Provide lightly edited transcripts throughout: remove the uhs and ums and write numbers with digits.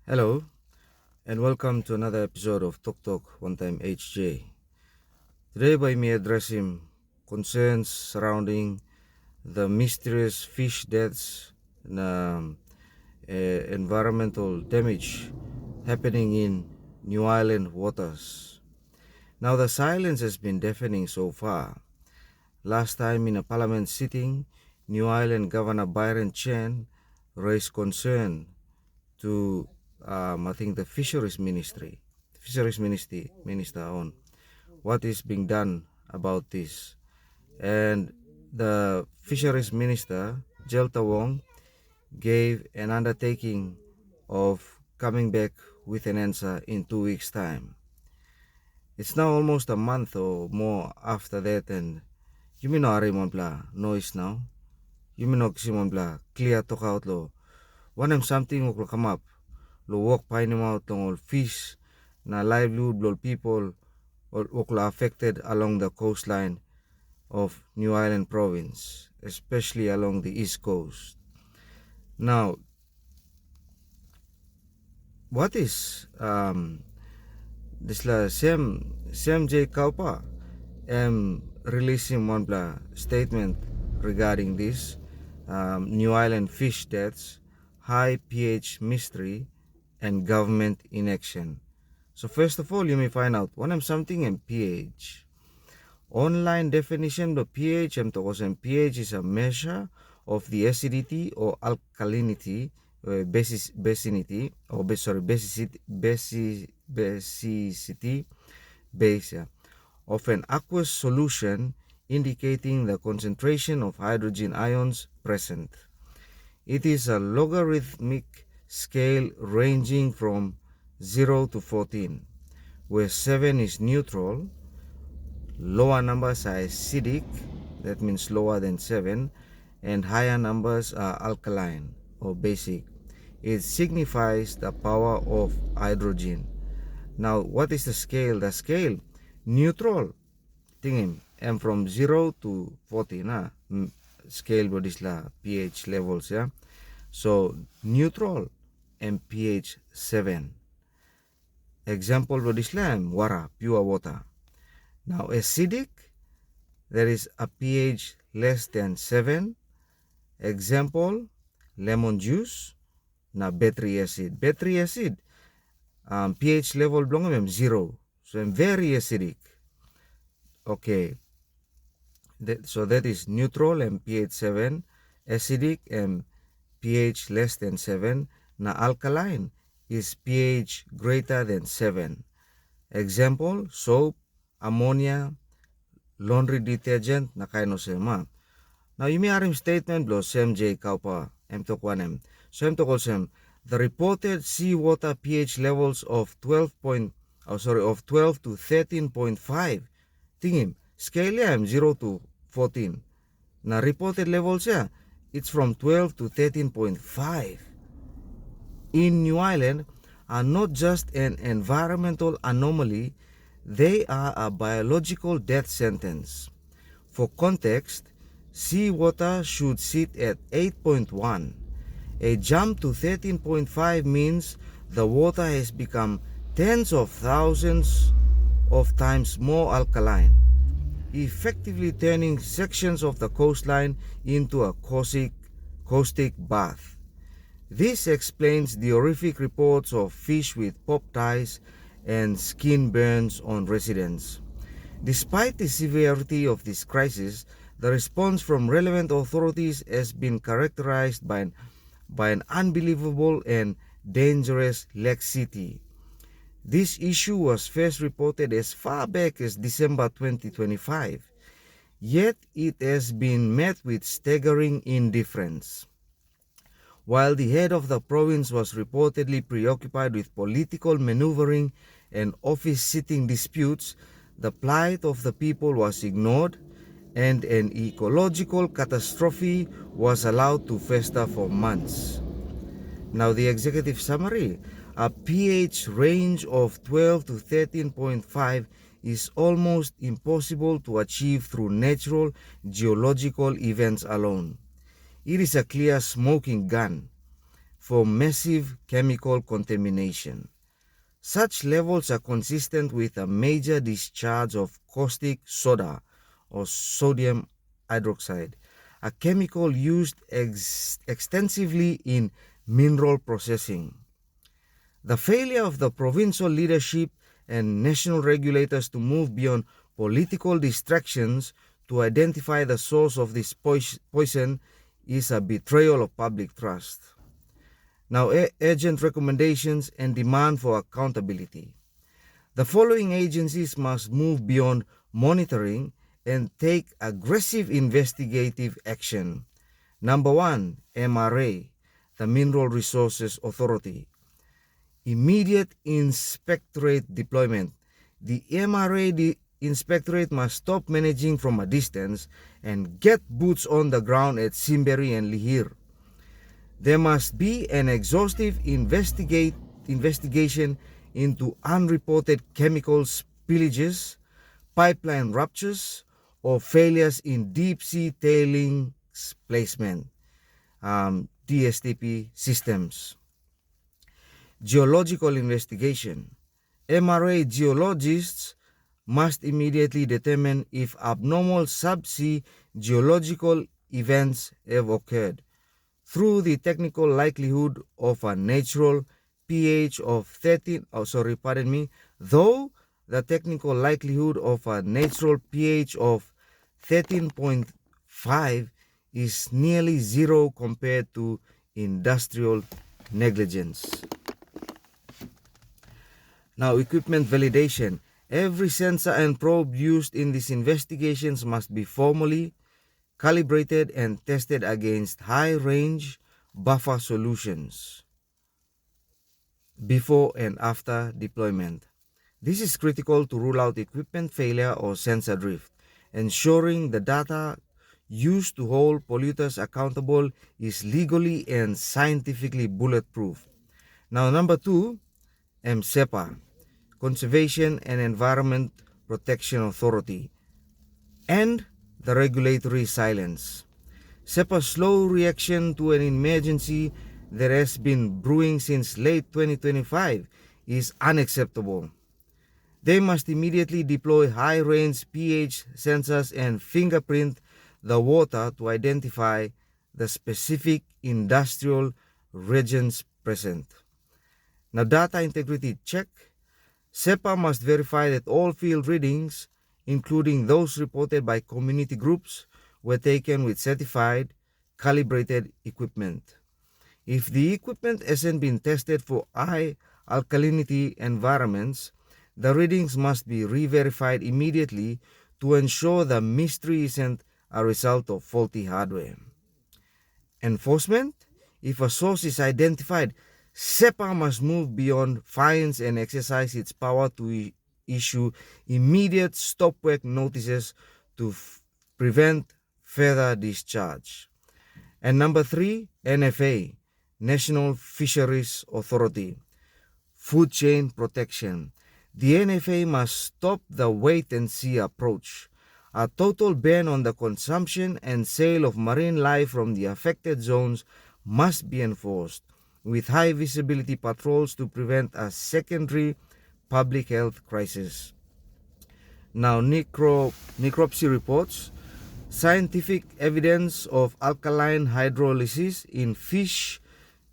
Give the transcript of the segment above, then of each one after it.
Hello, and welcome to another episode of Tok Tok One Time HJ. Today, by me addressing concerns surrounding the mysterious fish deaths and environmental damage happening in New Island waters. Now, the silence has been deafening so far. Last time in a parliament sitting, New Island Governor Byron Chen raised concern to I think the fisheries minister on what is being done about this. And the fisheries minister, Jelta Wong, gave an undertaking of coming back with an answer in 2 weeks' time. It's now almost a month or more after that, and you may not noise now. You may not clear talk out lo. One something will come up. Lo walk pain out long fish na livelihood lo people or affected along the coastline of New Island province, especially along the east coast. Now, what is this la Sam J Kaupa releasing one statement regarding this New Island fish deaths, high pH mystery, and government inaction. So first of all, you may find out what something in pH. Online definition of pH pH is a measure of the acidity or alkalinity, basicity base of an aqueous solution, indicating the concentration of hydrogen ions present. It is a logarithmic scale ranging from 0 to 14, where 7 is neutral, lower numbers are acidic, that means lower than 7, and higher numbers are alkaline or basic. It signifies the power of hydrogen. Now, what is the scale? The scale, neutral, and from 0 to 14, scale what is la pH levels, yeah? So, neutral and pH 7. Example what is la water, pure water. Now, acidic, there is a pH less than 7. Example, lemon juice. Now, battery acid. Battery acid, pH level belong 0. So, I'm very acidic. Okay. So, that is neutral and pH 7. Acidic and pH less than 7. Now, alkaline is pH greater than 7. Example, soap, ammonia, laundry detergent na kaino sema. Now, you may have statement below SMJ Kaupa M1M. So, M2 the reported seawater pH levels of 12 to 13.5. Tingin, scale ya 0 to 14. Na reported levels ya, it's from 12 to 13.5. In New Island are not just an environmental anomaly, they are a biological death sentence. For context, seawater should sit at 8.1. A jump to 13.5 means the water has become tens of thousands of times more alkaline, effectively turning sections of the coastline into a caustic bath. This explains the horrific reports of fish with popped eyes and skin burns on residents. Despite the severity of this crisis, the response from relevant authorities has been characterized by an unbelievable and dangerous laxity. This issue was first reported as far back as December 2025, yet it has been met with staggering indifference. While the head of the province was reportedly preoccupied with political maneuvering and office-sitting disputes, the plight of the people was ignored, and an ecological catastrophe was allowed to fester for months. Now, the executive summary: a pH range of 12 to 13.5 is almost impossible to achieve through natural geological events alone. It is a clear smoking gun. for massive chemical contamination. Such levels are consistent with a major discharge of caustic soda or sodium hydroxide, a chemical used extensively in mineral processing. The failure of the provincial leadership and national regulators to move beyond political distractions to identify the source of this poison is a betrayal of public trust. Now, urgent recommendations and demand for accountability. The following agencies must move beyond monitoring and take aggressive investigative action. Number 1, MRA, the Mineral Resources Authority. Immediate inspectorate deployment. The MRA inspectorate must stop managing from a distance and get boots on the ground at Simberi and Lihir. There must be an exhaustive investigation into unreported chemical spillages, pipeline ruptures, or failures in deep-sea tailings placement, DSTP systems. Geological investigation. MRA geologists must immediately determine if abnormal subsea geological events have occurred through the technical likelihood of a natural pH of 13, though the technical likelihood of a natural pH of 13.5 is nearly zero compared to industrial negligence. Now, equipment validation. Every sensor and probe used in these investigations must be formally calibrated and tested against high-range buffer solutions before and after deployment. This is critical to rule out equipment failure or sensor drift. Ensuring the data used to hold polluters accountable is legally and scientifically bulletproof. Now, number 2, MSEPA, Conservation and Environment Protection Authority, and the regulatory silence. SEPA's slow reaction to an emergency that has been brewing since late 2025 is unacceptable. They must immediately deploy high-range pH sensors and fingerprint the water to identify the specific industrial regions present. Now, data integrity check. SEPA must verify that all field readings, including those reported by community groups, were taken with certified, calibrated equipment. If the equipment hasn't been tested for high alkalinity environments, the readings must be re-verified immediately to ensure the mystery isn't a result of faulty hardware. Enforcement. If a source is identified, SEPA must move beyond fines and exercise its power to issue immediate stop work notices to prevent further discharge. And number 3, NFA, National Fisheries Authority, Food Chain Protection. The NFA must stop the wait-and-see approach. A total ban on the consumption and sale of marine life from the affected zones must be enforced, with high visibility patrols to prevent a secondary public health crisis. Now, necropsy reports. Scientific evidence of alkaline hydrolysis in fish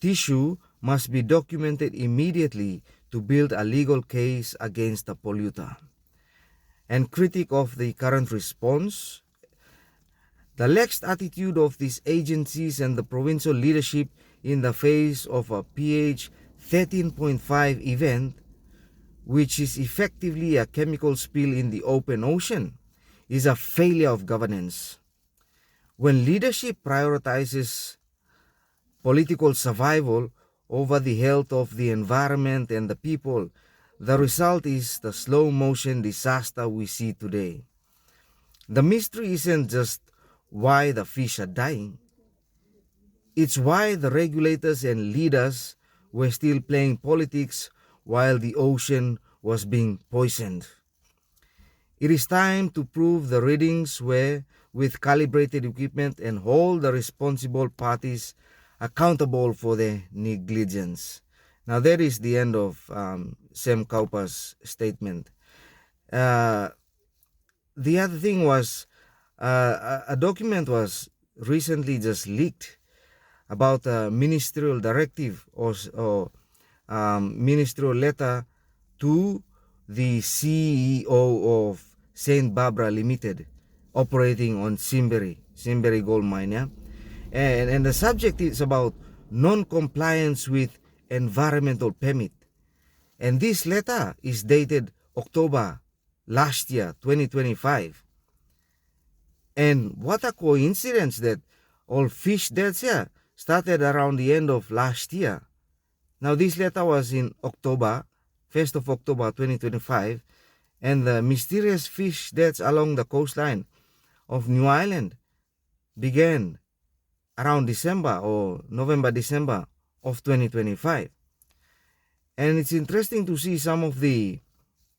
tissue must be documented immediately to build a legal case against the polluter. And critique of the current response. The lax attitude of these agencies and the provincial leadership in the face of a pH 13.5 event, which is effectively a chemical spill in the open ocean, is a failure of governance. When leadership prioritizes political survival over the health of the environment and the people, the result is the slow-motion disaster we see today. The mystery isn't just why the fish are dying. It's why the regulators and leaders were still playing politics while the ocean was being poisoned. It is time to prove the readings were with calibrated equipment and hold the responsible parties accountable for their negligence. Now that is the end of Sam Kaupa's statement. The other thing was a document was recently just leaked about a ministerial directive or ministerial letter to the CEO of Saint Barbara Limited, operating on Simberi gold mine. Yeah? And the subject is about non-compliance with environmental permit. And this letter is dated October last year, 2025. And what a coincidence that all fish deaths here started around the end of last year. Now this letter was in October, 1st of October 2025, and the mysterious fish deaths along the coastline of New Ireland began around December or November-December of 2025. And it's interesting to see some of the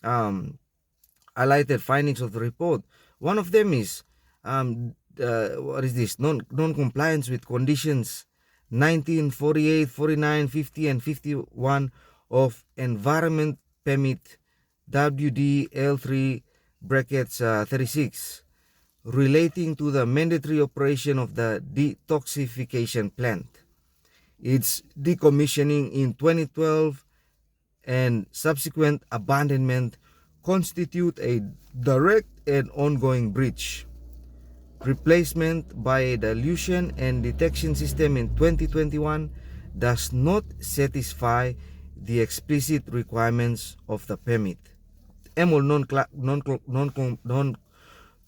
highlighted findings of the report. One of them is what is this? Non-compliance with conditions 19, 48, 49, 50, and 51 of Environment Permit WDL3 brackets 36 relating to the mandatory operation of the detoxification plant. Its decommissioning in 2012 and subsequent abandonment constitute a direct and ongoing breach. Replacement by a dilution and detection system in 2021 does not satisfy the explicit requirements of the permit.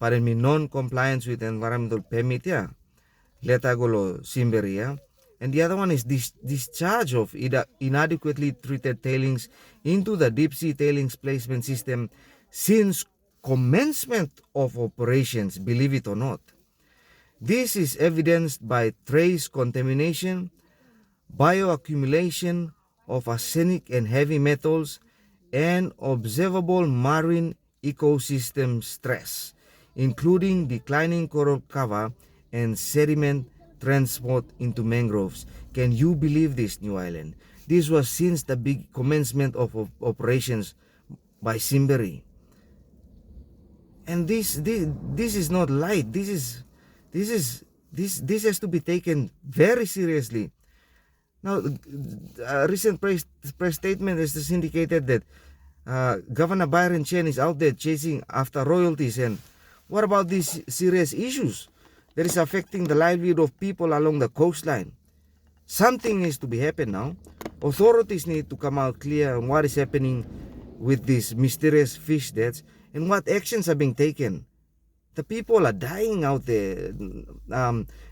Non-compliance with environmental permit, yeah. Letagolo Simberi, yeah. And the other one is discharge of inadequately treated tailings into the deep sea tailings placement system since commencement of operations, believe it or not. This is evidenced by trace contamination, bioaccumulation of arsenic and heavy metals, and observable marine ecosystem stress, including declining coral cover and sediment transport into mangroves. Can you believe this, New Ireland? This was since the big commencement of operations by Simberi. And this is not light. This has to be taken very seriously. Now, a recent press statement has just indicated that Governor Byron Chen is out there chasing after royalties. And what about these serious issues that is affecting the livelihood of people along the coastline? Something needs to be happening now. Authorities need to come out clear on what is happening with these mysterious fish deaths and what actions are being taken. The people are dying out there.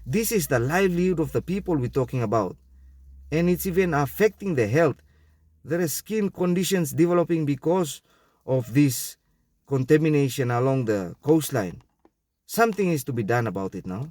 This is the livelihood of the people we're talking about. And it's even affecting their health. There are skin conditions developing because of this contamination along the coastline. Something is to be done about it now.